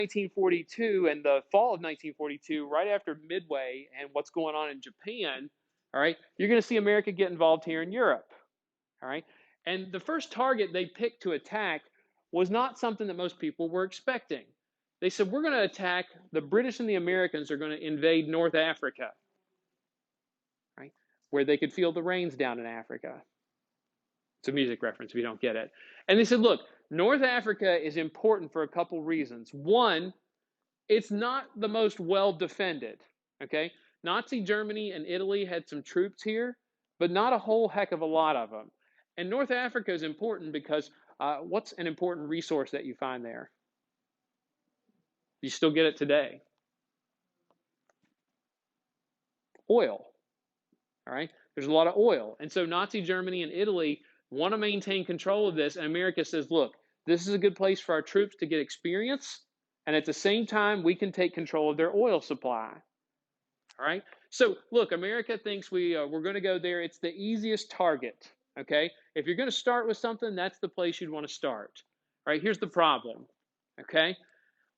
1942 and the fall of 1942, right after Midway and what's going on in Japan, all right, you're going to see America get involved here in Europe, all right? And the first target they picked to attack was not something that most people were expecting. They said, we're going to attack, the British and the Americans are going to invade North Africa, right? Where they could feel the rains down in Africa. It's a music reference if you don't get it. And they said, look, North Africa is important for a couple reasons. One, it's not the most well defended. Okay, Nazi Germany and Italy had some troops here, but not a whole heck of a lot of them. And North Africa is important because what's an important resource that you find there? You still get it today. Oil. All right, there's a lot of oil, and so Nazi Germany and Italy want to maintain control of this, and America says, look, this is a good place for our troops to get experience, and at the same time, we can take control of their oil supply. All right. So look, America thinks we're going to go there. It's the easiest target. Okay. If you're going to start with something, that's the place you'd want to start. All right. Here's the problem. Okay.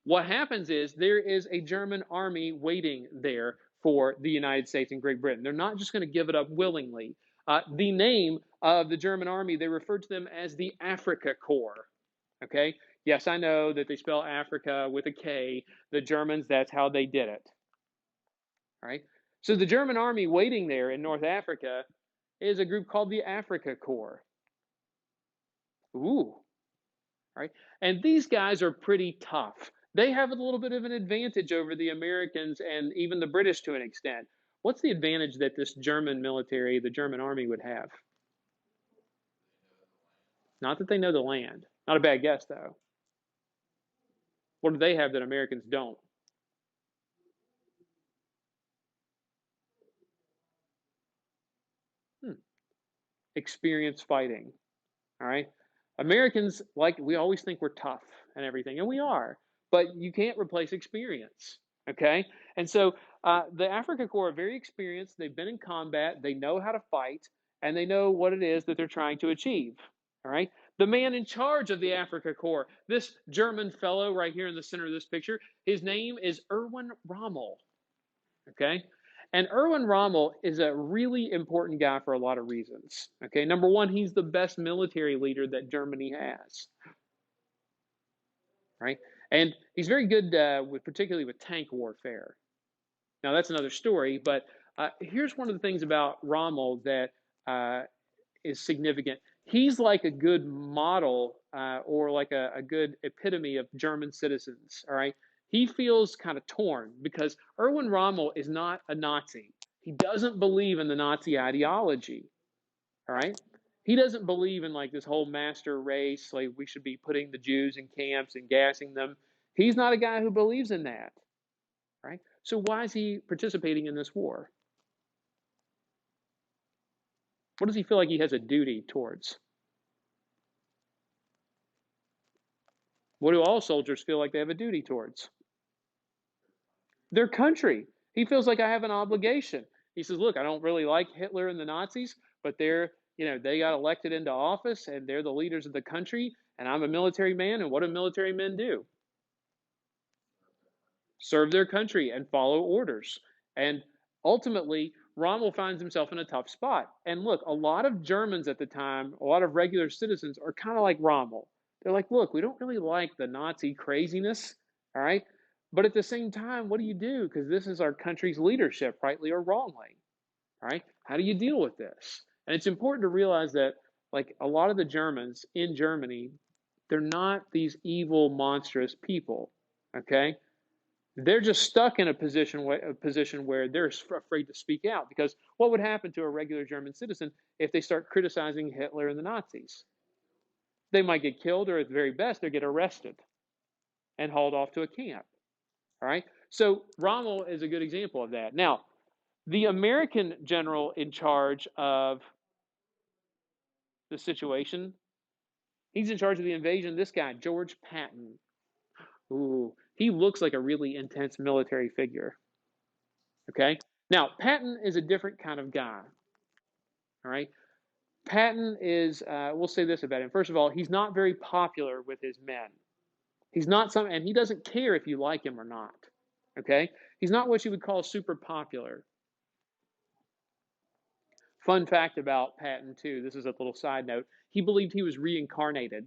What happens is there is a German army waiting there for the United States and Great Britain. They're not just going to give it up willingly. The name of the German army, they refer to them as the Afrika Korps. Okay. Yes, I know that they spell Africa with a K. The Germans, that's how they did it. All right. So the German army waiting there in North Africa is a group called the Afrika Korps. Ooh. All right. And these guys are pretty tough. They have a little bit of an advantage over the Americans and even the British to an extent. What's the advantage that this German military, the German army, would have? Not that they know the land. Not a bad guess, though. What do they have that Americans don't? Hmm. Experience fighting. All right. Americans, like, we always think we're tough and everything, and we are, but you can't replace experience. Okay. And so the Afrika Korps are very experienced. They've been in combat, they know how to fight, and they know what it is that they're trying to achieve. All right. The man in charge of the Afrika Korps, this German fellow right here in the center of this picture, his name is Erwin Rommel. Okay. And Erwin Rommel is a really important guy for a lot of reasons. Okay. Number one, he's the best military leader that Germany has. Right. And he's very good with, particularly with tank warfare. Now, that's another story, but here's one of the things about Rommel that is significant. He's like a good model or like a good epitome of German citizens. All right. He feels kind of torn because Erwin Rommel is not a Nazi. He doesn't believe in the Nazi ideology. All right. He doesn't believe in like this whole master race, like we should be putting the Jews in camps and gassing them. He's not a guy who believes in that. Right. So why is he participating in this war? What does he feel like he has a duty towards? What do all soldiers feel like they have a duty towards? Their country. He feels like I have an obligation. He says, look, I don't really like Hitler and the Nazis, but they got elected into office and they're the leaders of the country, and I'm a military man, and what do military men do? Serve their country and follow orders. And ultimately, Rommel finds himself in a tough spot. And look, a lot of Germans at the time, a lot of regular citizens are kind of like Rommel. They're like, look, we don't really like the Nazi craziness, all right? But at the same time, what do you do? Because this is our country's leadership, rightly or wrongly, all right? How do you deal with this? And it's important to realize that, like, a lot of the Germans in Germany, they're not these evil, monstrous people, okay? They're just stuck in a position where they're afraid to speak out, because what would happen to a regular German citizen if they start criticizing Hitler and the Nazis? They might get killed, or at the very best, they get arrested and hauled off to a camp. All right. So Rommel is a good example of that. Now, the American general in charge of the situation, he's in charge of the invasion. This guy, George Patton. Ooh, he looks like a really intense military figure. Okay. Now, Patton is a different kind of guy. All right. Patton is, we'll say this about him. First of all, he's not very popular with his men. He's not some, and he doesn't care if you like him or not. Okay? He's not what you would call super popular. Fun fact about Patton, too, this is a little side note. He believed he was reincarnated.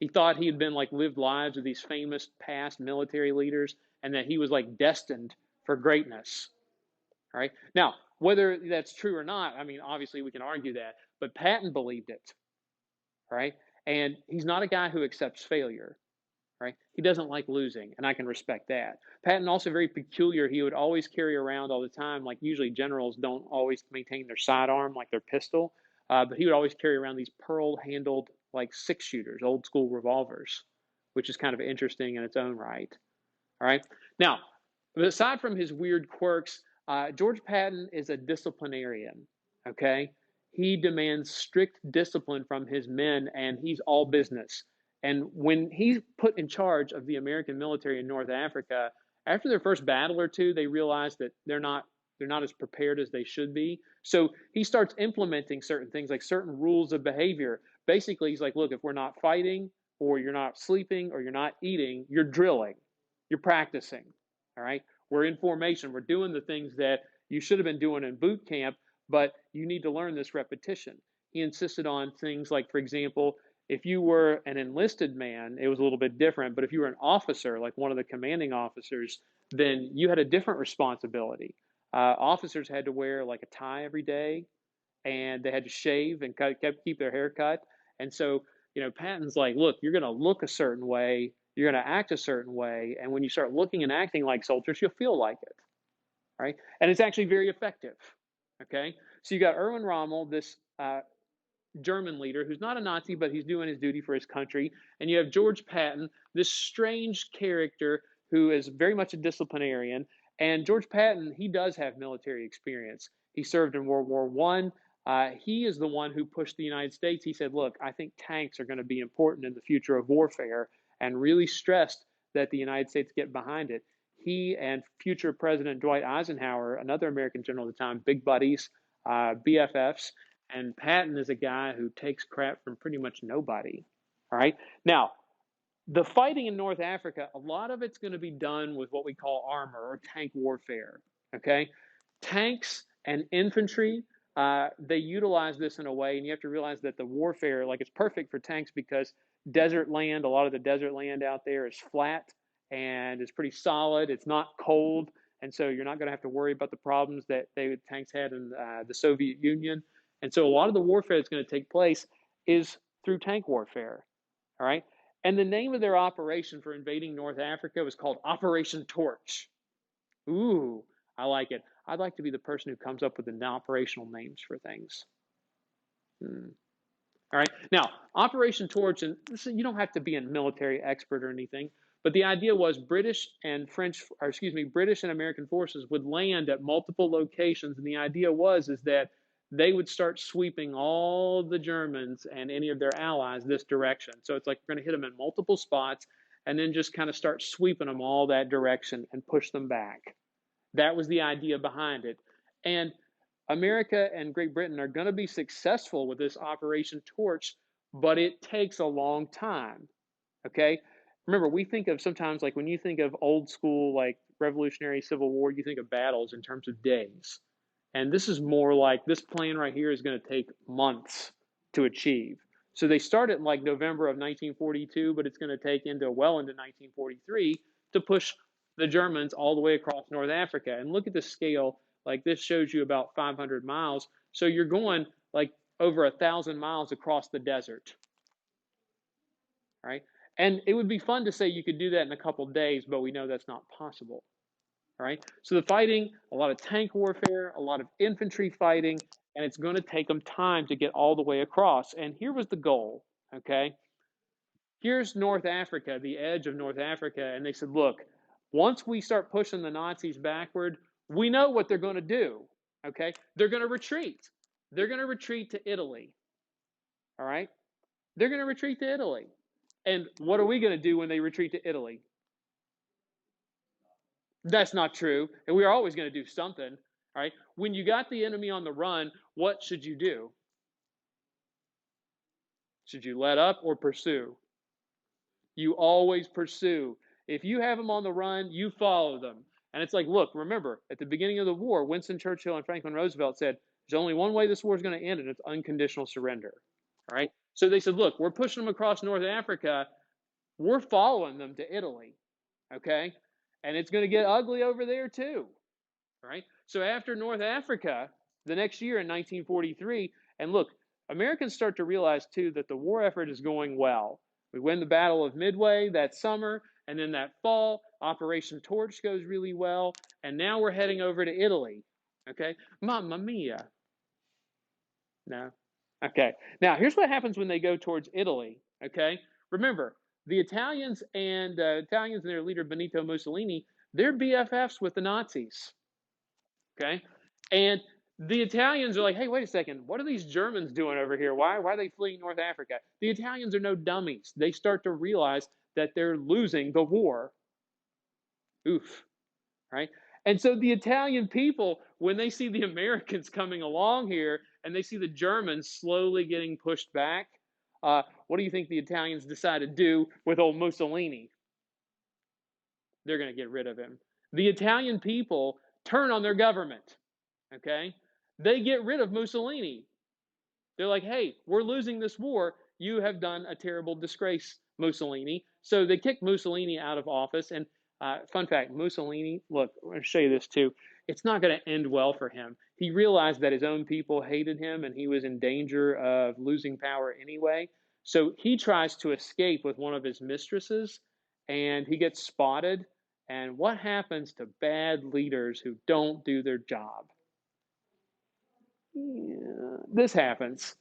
He thought he had been like lived lives of these famous past military leaders and that he was like destined for greatness. All right. Now, whether that's true or not, I mean, obviously we can argue that, but Patton believed it. Right. And he's not a guy who accepts failure. Right. He doesn't like losing, and I can respect that. Patton also very peculiar. He would always carry around all the time, like usually generals don't always maintain their sidearm, like their pistol, but he would always carry around these pearl-handled, like six-shooters, old school revolvers, which is kind of interesting in its own right. All right. Now, aside from his weird quirks, George Patton is a disciplinarian. Okay. He demands strict discipline from his men, and he's all business. And when he's put in charge of the American military in North Africa, after their first battle or two, they realize that they're not as prepared as they should be. So he starts implementing certain things, like certain rules of behavior. Basically, he's like, look, if we're not fighting, or you're not sleeping, or you're not eating, you're drilling. You're practicing. All right. We're in formation. We're doing the things that you should have been doing in boot camp, but you need to learn this repetition. He insisted on things like, for example, if you were an enlisted man, it was a little bit different. But if you were an officer, like one of the commanding officers, then you had a different responsibility. Officers had to wear like a tie every day, and they had to shave and keep their hair cut. And so, Patton's like, look, you're going to look a certain way, you're going to act a certain way, and when you start looking and acting like soldiers, you'll feel like it, right? And it's actually very effective. Okay, so you got Erwin Rommel, this German leader who's not a Nazi, but he's doing his duty for his country, and you have George Patton, this strange character who is very much a disciplinarian. And George Patton, he does have military experience. He served in World War One. He is the one who pushed the United States. He said, look, I think tanks are going to be important in the future of warfare, and really stressed that the United States get behind it. He and future President Dwight Eisenhower, another American general at the time, big buddies, BFFs, and Patton is a guy who takes crap from pretty much nobody. All right. Now, the fighting in North Africa, a lot of it's going to be done with what we call armor or tank warfare. Okay. Tanks and infantry, they utilize this in a way, and you have to realize that the warfare, like, it's perfect for tanks because desert land, a lot of the desert land out there is flat and it's pretty solid. It's not cold. And so you're not going to have to worry about the problems that tanks had in the Soviet Union. And so a lot of the warfare that's going to take place is through tank warfare. All right. And the name of their operation for invading North Africa was called Operation Torch. Ooh, I like it. I'd like to be the person who comes up with the operational names for things. Hmm. All right. Now, Operation Torch, and you don't have to be a military expert or anything, but the idea was British and British and American forces would land at multiple locations, and the idea is that they would start sweeping all the Germans and any of their allies this direction. So it's like we're going to hit them in multiple spots, and then just kind of start sweeping them all that direction and push them back. That was the idea behind it. And America and Great Britain are going to be successful with this Operation Torch, but it takes a long time. Okay? Remember, we think of sometimes, like when you think of old school, like Revolutionary Civil War, you think of battles in terms of days. And this is more like this plan right here is going to take months to achieve. So they start at like November of 1942, but it's going to take well into 1943 to push the Germans all the way across North Africa. And look at the scale. Like this shows you about 500 miles. So you're going like over 1,000 miles across the desert. Right? And it would be fun to say you could do that in a couple of days, but we know that's not possible. All right. So the fighting, a lot of tank warfare, a lot of infantry fighting, and it's going to take them time to get all the way across. And here was the goal. Okay. Here's North Africa, the edge of North Africa. And they said, look, once we start pushing the Nazis backward, we know what they're going to do. Okay. They're going to retreat. They're going to retreat to Italy. All right. They're going to retreat to Italy. And what are we going to do when they retreat to Italy? That's not true. And we are always going to do something. All right. When you got the enemy on the run, what should you do? Should you let up or pursue? You always pursue. If you have them on the run, you follow them. And it's like, look, remember, at the beginning of the war, Winston Churchill and Franklin Roosevelt said, there's only one way this war is going to end, and it's unconditional surrender. All right. So they said, look, we're pushing them across North Africa. We're following them to Italy. Okay. And it's going to get ugly over there too. All right. So after North Africa, the next year in 1943, and look, Americans start to realize too that the war effort is going well. We win the Battle of Midway that summer, and then that fall, Operation Torch goes really well, and now we're heading over to Italy. Okay. Mamma mia. No. Okay. Now, here's what happens when they go towards Italy. Okay. Remember, the Italians and their leader Benito Mussolini, they're BFFs with the Nazis. Okay. And the Italians are like, hey, wait a second. What are these Germans doing over here? Why are they fleeing North Africa? The Italians are no dummies. They start to realize that they're losing the war. Oof. Right? And so the Italian people, when they see the Americans coming along here and they see the Germans slowly getting pushed back, what do you think the Italians decide to do with old Mussolini? They're going to get rid of him. The Italian people turn on their government. Okay? They get rid of Mussolini. They're like, hey, we're losing this war. You have done a terrible disgrace, Mussolini. So they kicked Mussolini out of office. And fun fact, Mussolini, look, I'm going to show you this too. It's not going to end well for him. He realized that his own people hated him and he was in danger of losing power anyway. So he tries to escape with one of his mistresses and he gets spotted. And what happens to bad leaders who don't do their job? Yeah, this happens.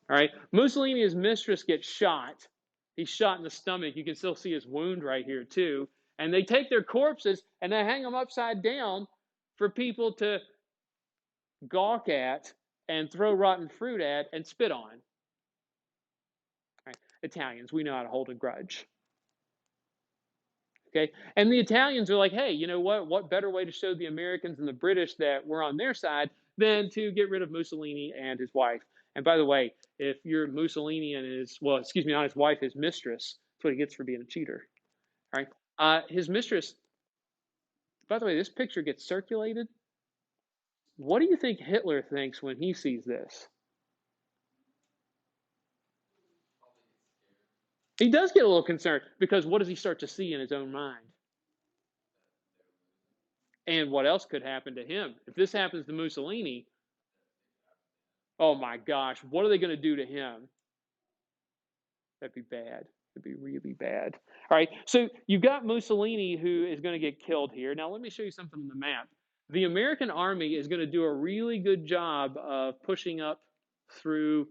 All right. Mussolini's mistress gets shot. He's shot in the stomach. You can still see his wound right here, too. And they take their corpses and they hang them upside down for people to gawk at and throw rotten fruit at and spit on. All right. Italians, we know how to hold a grudge. Okay. And the Italians are like, hey, you know what? What better way to show the Americans and the British that we're on their side than to get rid of Mussolini and his wife? And by the way, if you're Mussolini and not his wife, his mistress, that's what he gets for being a cheater. All right. His mistress, by the way, this picture gets circulated. What do you think Hitler thinks when he sees this? He does get a little concerned because what does he start to see in his own mind? And what else could happen to him? If this happens to Mussolini, oh my gosh, what are they going to do to him? That'd be bad. It'd be really bad. All right, so you've got Mussolini who is going to get killed here. Now, let me show you something on the map. The American army is going to do a really good job of pushing up through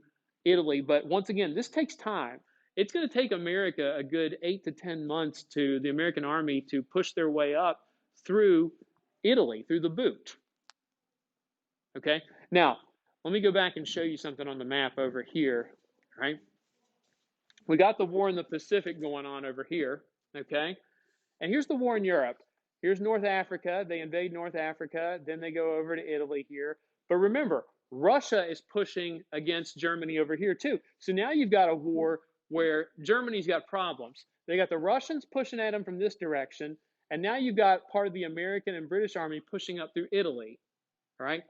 Italy, but once again, this takes time. It's going to take America a good 8 to 10 months to the American army to push their way up through Italy, through the boot. Okay, now let me go back and show you something on the map over here. Right, we got the war in the Pacific going on over here. Okay, and here's the war in Europe. Here's North Africa. They invade North Africa. Then they go over to Italy here. But remember, Russia is pushing against Germany over here too. So now you've got a war where Germany's got problems. They got the Russians pushing at them from this direction. And now you've got part of the American and British army pushing up through Italy. All right.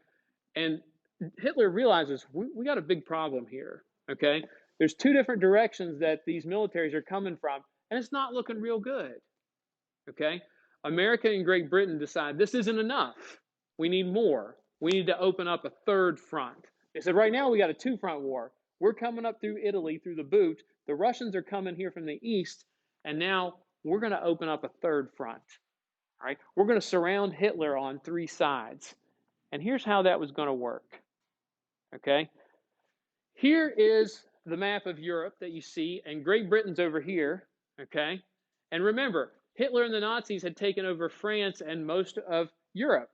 And Hitler realizes we got a big problem here. Okay. There's two different directions that these militaries are coming from, and it's not looking real good. Okay. America and Great Britain decide this isn't enough. We need more. We need to open up a third front. They said, right now we got a two-front war. We're coming up through Italy through the boot. The Russians are coming here from the east, and now we're going to open up a third front. All right. We're going to surround Hitler on three sides. And here's how that was going to work. Okay. Here is the map of Europe that you see, and Great Britain's over here. Okay. And remember, Hitler and the Nazis had taken over France and most of Europe.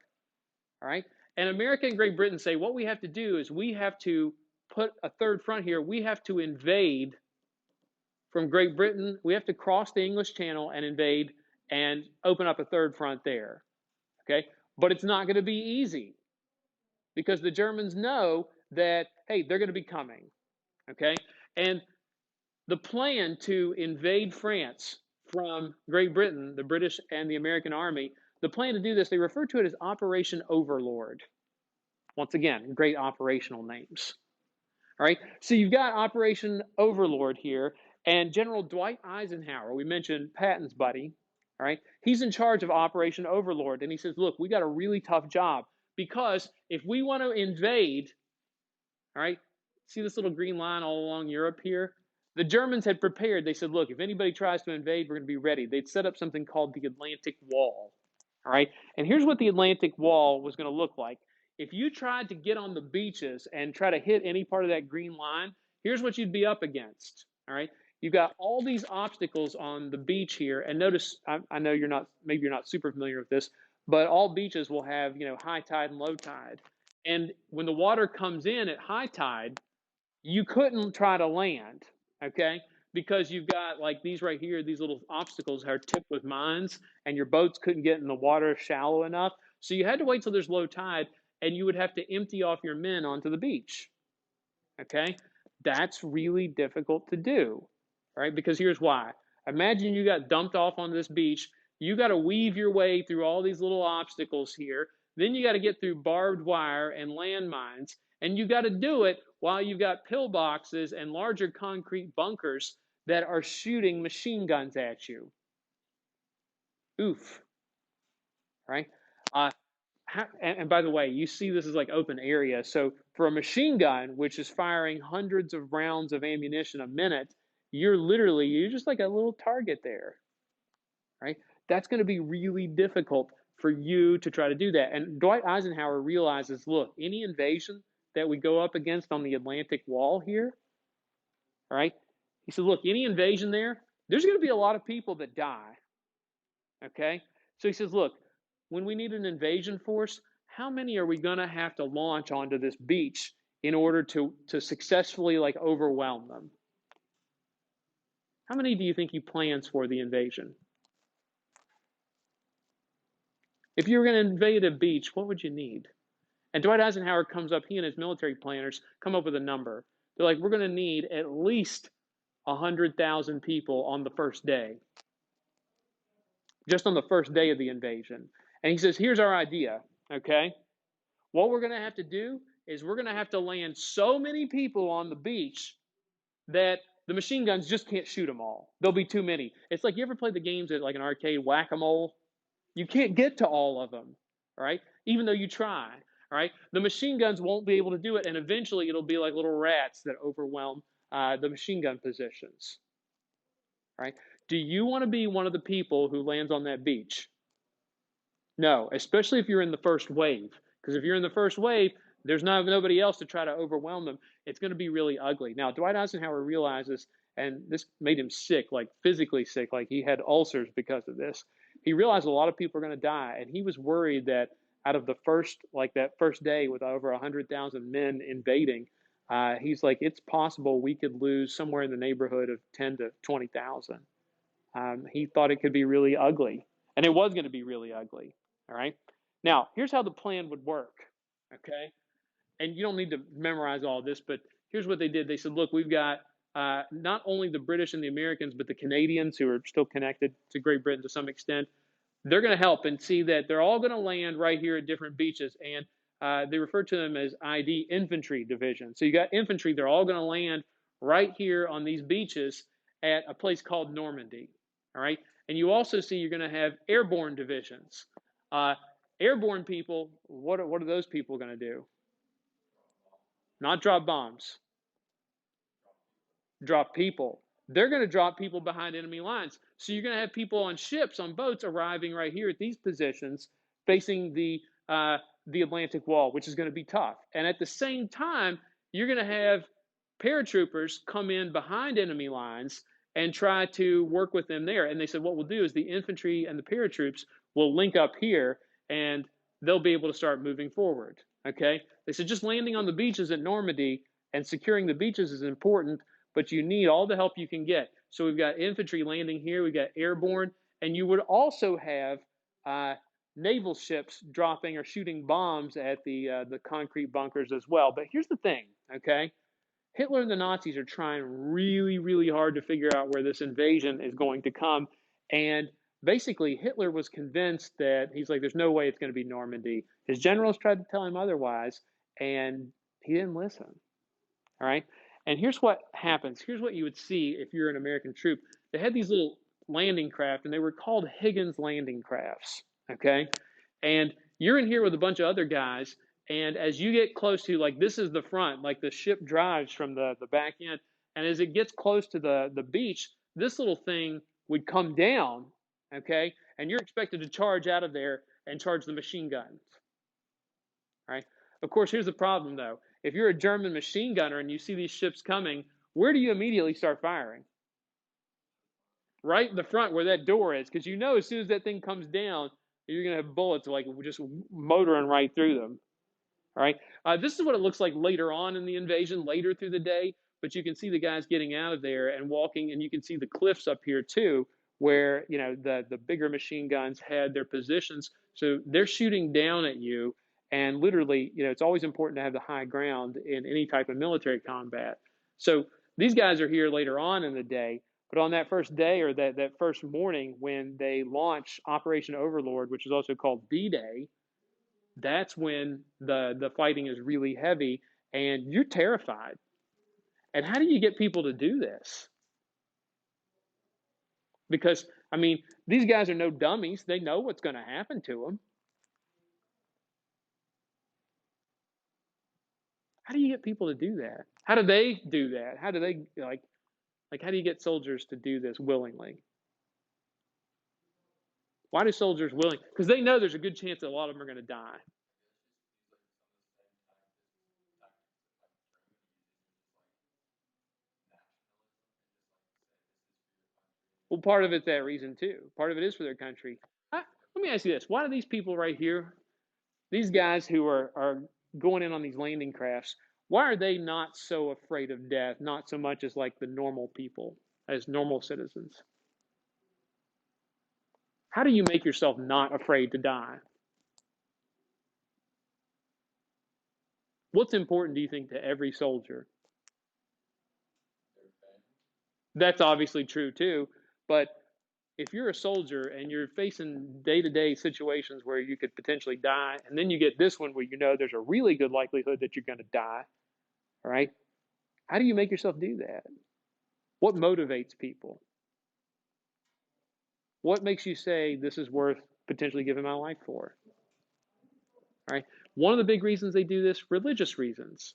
All right. And America and Great Britain say what we have to do is we have to put a third front here. We have to invade from Great Britain. We have to cross the English Channel and invade and open up a third front there. Okay. But it's not going to be easy because the Germans know that, hey, they're going to be coming. Okay. And the plan to invade France from Great Britain, the British and the American army, the plan to do this, they refer to it as Operation Overlord. Once again, great operational names. All right, so you've got Operation Overlord here, and General Dwight Eisenhower, we mentioned Patton's buddy, all right, he's in charge of Operation Overlord, and he says, look, we got a really tough job because if we want to invade, all right, see this little green line all along Europe here? The Germans had prepared. They said, look, if anybody tries to invade, we're going to be ready. They'd set up something called the Atlantic Wall. All right, and here's what the Atlantic Wall was going to look like. If you tried to get on the beaches and try to hit any part of that green line, here's what you'd be up against. All right, you've got all these obstacles on the beach here, and notice, I know you're not, maybe you're not super familiar with this, but all beaches will have, high tide and low tide. And when the water comes in at high tide, you couldn't try to land, okay? Because you've got like these right here, these little obstacles are tipped with mines, and your boats couldn't get in the water shallow enough. So you had to wait till there's low tide, and you would have to empty off your men onto the beach, okay? That's really difficult to do, right? Because here's why. Imagine you got dumped off on this beach. You got to weave your way through all these little obstacles here. Then you got to get through barbed wire and landmines. And you got to do it while you've got pillboxes and larger concrete bunkers that are shooting machine guns at you. Oof. Right? Uh, and by the way, you see this is like open area. So for a machine gun, which is firing hundreds of rounds of ammunition a minute, you're just like a little target there, right? That's going to be really difficult for you to try to do that. And Dwight Eisenhower realizes, look, any invasion that we go up against on the Atlantic Wall here, all right? He said, look, any invasion there's going to be a lot of people that die, okay? So he says, look, when we need an invasion force, how many are we going to have to launch onto this beach in order to successfully like overwhelm them? How many do you think he plans for the invasion? If you were going to invade a beach, what would you need? And Dwight Eisenhower comes up, he and his military planners come up with a number. They're like, we're going to need at least 100,000 people on the first day, just on the first day of the invasion. And he says, here's our idea, okay? What we're going to have to do is we're going to have to land so many people on the beach that the machine guns just can't shoot them all. There'll be too many. It's like you ever played the games at like an arcade, whack-a-mole? You can't get to all of them, right? Even though you try, right? The machine guns won't be able to do it, and eventually it'll be like little rats that overwhelm the machine gun positions, right? Do you want to be one of the people who lands on that beach? No, especially if you're in the first wave. Because if you're in the first wave, there's nobody else to try to overwhelm them. It's going to be really ugly. Now, Dwight Eisenhower realizes, and this made him sick, like physically sick, like he had ulcers because of this. He realized a lot of people are going to die, and he was worried that out of the first, like that first day with over 100,000 men invading, he's like, it's possible we could lose somewhere in the neighborhood of 10 to 20,000. He thought it could be really ugly, and it was going to be really ugly. All right. Now, here's how the plan would work. Okay. And you don't need to memorize all this, but here's what they did. They said, look, we've got not only the British and the Americans, but the Canadians who are still connected to Great Britain to some extent. They're going to help and see that they're all going to land right here at different beaches. And they refer to them as ID infantry division. So you got infantry, they're all going to land right here on these beaches at a place called Normandy. All right. And you also see you're going to have airborne divisions. Airborne people, what are those people going to do? Not drop bombs. Drop people. They're going to drop people behind enemy lines. So you're going to have people on ships, on boats, arriving right here at these positions, facing the Atlantic Wall, which is going to be tough. And at the same time, you're going to have paratroopers come in behind enemy lines and try to work with them there. And they said, what we'll do is the infantry and the paratroops will link up here, and they'll be able to start moving forward. Okay? They said just landing on the beaches at Normandy and securing the beaches is important, but you need all the help you can get. So we've got infantry landing here, we've got airborne, and you would also have naval ships dropping or shooting bombs at the concrete bunkers as well. But here's the thing, okay? Hitler and the Nazis are trying really, really hard to figure out where this invasion is going to come, And basically, Hitler was convinced that he's like, there's no way it's going to be Normandy. His generals tried to tell him otherwise, and he didn't listen. All right. And here's what happens. Here's what you would see if you're an American troop. They had these little landing craft, and they were called Higgins landing crafts. Okay. And you're in here with a bunch of other guys. And as you get close to, like, this is the front, like the ship drives from the back end. And as it gets close to the beach, this little thing would come down. Okay. And you're expected to charge out of there and charge the machine guns. Right? Of course, here's the problem though. If you're a German machine gunner and you see these ships coming, where do you immediately start firing? Right in the front where that door is, because you know as soon as that thing comes down, you're going to have bullets like just motoring right through them. All right. This is what it looks like later on in the invasion, later through the day. But you can see the guys getting out of there and walking, and you can see the cliffs up here too, where the bigger machine guns had their positions. So they're shooting down at you, and literally, it's always important to have the high ground in any type of military combat. So these guys are here later on in the day. But on that first day or that first morning when they launch Operation Overlord, which is also called D-Day, that's when the fighting is really heavy and you're terrified. And how do you get people to do this? Because, I mean, these guys are no dummies. They know what's going to happen to them. How do you get people to do that? How do they do that? How do they, how do you get soldiers to do this willingly? Why do soldiers willing? Because they know there's a good chance that a lot of them are going to die. Well, part of it's that reason too. Part of it is for their country. Let me ask you this: why do these people right here, these guys who are going in on these landing crafts, why are they not so afraid of death? Not so much as like the normal people, as normal citizens. How do you make yourself not afraid to die? What's important, do you think, to every soldier? That's obviously true too, but if you're a soldier and you're facing day-to-day situations where you could potentially die, and then you get this one where there's a really good likelihood that you're going to die, all right? How do you make yourself do that? What motivates people? What makes you say this is worth potentially giving my life for? All right. One of the big reasons they do this, religious reasons.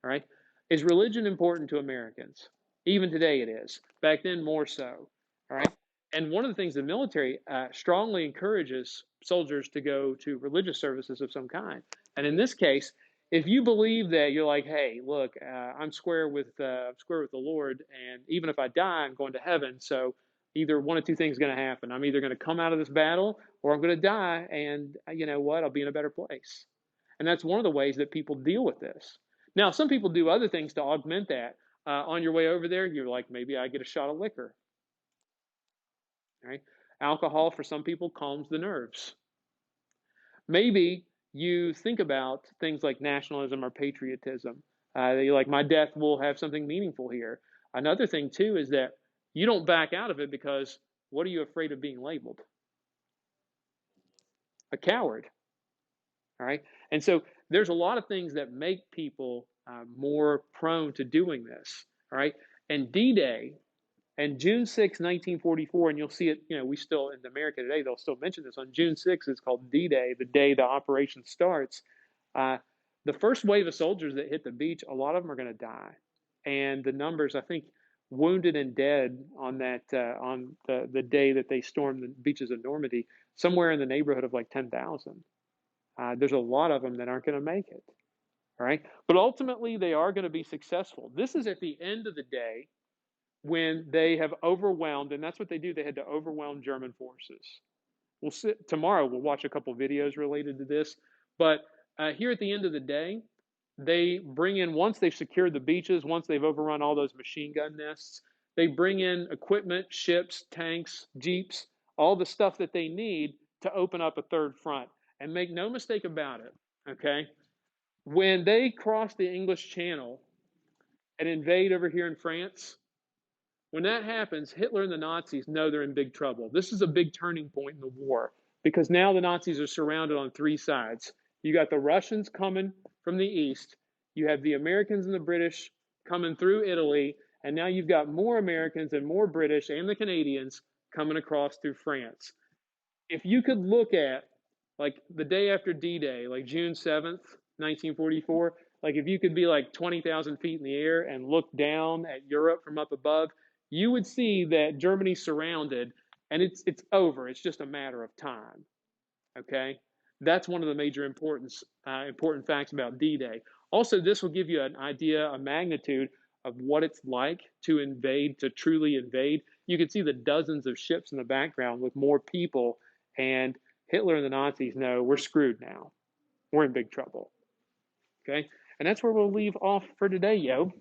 All right. Is religion important to Americans? Even today it is. Back then, more so. All right. And one of the things the military strongly encourages soldiers to go to religious services of some kind. And in this case, if you believe that you're like, hey, look, I'm square with the Lord, and even if I die, I'm going to heaven. So either one of two things is going to happen. I'm either going to come out of this battle, or I'm going to die, and you know what? I'll be in a better place. And that's one of the ways that people deal with this. Now, some people do other things to augment that. On your way over there, you're like, maybe I get a shot of liquor. Right? Alcohol for some people calms the nerves. Maybe you think about things like nationalism or patriotism. You're like, my death will have something meaningful here. Another thing too is that you don't back out of it because what are you afraid of being labeled? A coward. All right. And so there's a lot of things that make people more prone to doing this. All right. And D Day and June 6, 1944, and you'll see it, we still in America today, they'll still mention this. On June 6th, it's called D Day, the day the operation starts. Uh, the first wave of soldiers that hit the beach, a lot of them are going to die. And the numbers, I think, wounded and dead on the day that they stormed the beaches of Normandy, somewhere in the neighborhood of like 10,000. There's a lot of them that aren't going to make it. All right. But ultimately, they are going to be successful. This is at the end of the day when they have overwhelmed, and that's what they do. They had to overwhelm German forces. Tomorrow, we'll watch a couple videos related to this. But here at the end of the day, they bring in, once they've secured the beaches, once they've overrun all those machine gun nests, they bring in equipment, ships, tanks, jeeps, all the stuff that they need to open up a third front. And make no mistake about it, okay? When they cross the English Channel and invade over here in France, When that happens, Hitler and the Nazis know they're in big trouble. This is a big turning point in the war because now the Nazis are surrounded on three sides. You got the Russians coming from the east, you have the Americans and the British coming through Italy, and now you've got more Americans and more British and the Canadians coming across through France. If you could look at like the day after D-Day, like June 7th, 1944, like if you could be like 20,000 feet in the air and look down at Europe from up above, you would see that Germany's surrounded and it's over. It's just a matter of time. Okay, that's one of the major important facts about D-Day. Also, this will give you an idea, a magnitude of what it's like to invade, to truly invade. You can see the dozens of ships in the background with more people, and Hitler and the Nazis know we're screwed now. We're in big trouble. Okay, and that's where we'll leave off for today, yo.